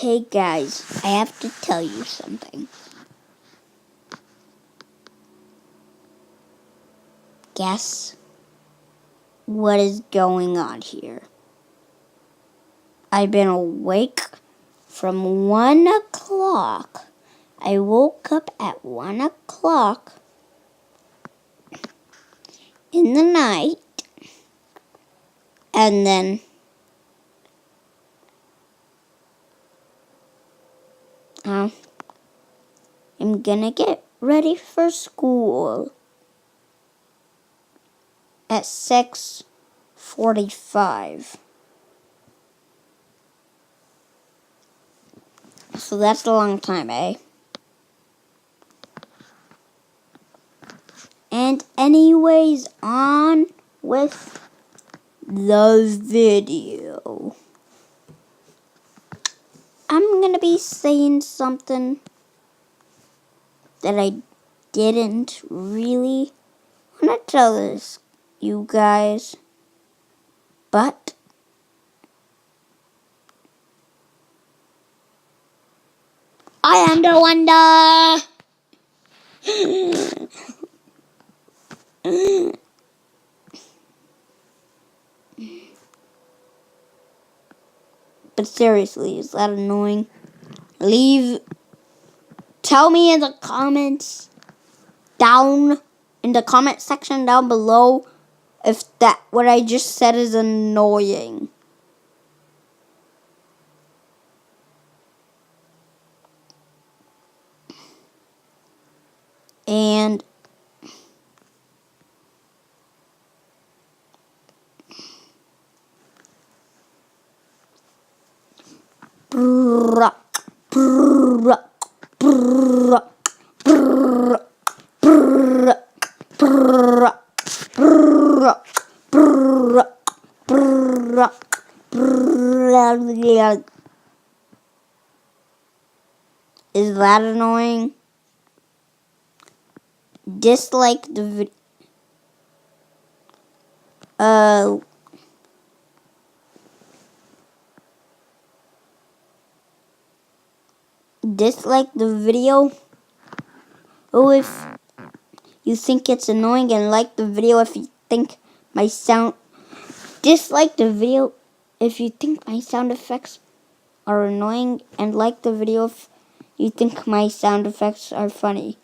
Hey guys, I have to tell you something. Guess what is going on here? I've been awake from 1 o'clock. I woke up at 1 o'clock in the night, and then I'm gonna get ready for school at 6:45. So that's a long time, eh? And anyways, on with the video. I'm gonna be saying something that I didn't really want to tell this you guys, but I am the wonder. But seriously, is that annoying? Tell me in the comments down in the comment section down below if that what I just said is annoying. And is that annoying? Dislike the video. Dislike the video. Oh, if you think it's annoying, and like the video if you think my sound. Dislike the video if you think my sound effects are annoying, and like the video if you think my sound effects are funny.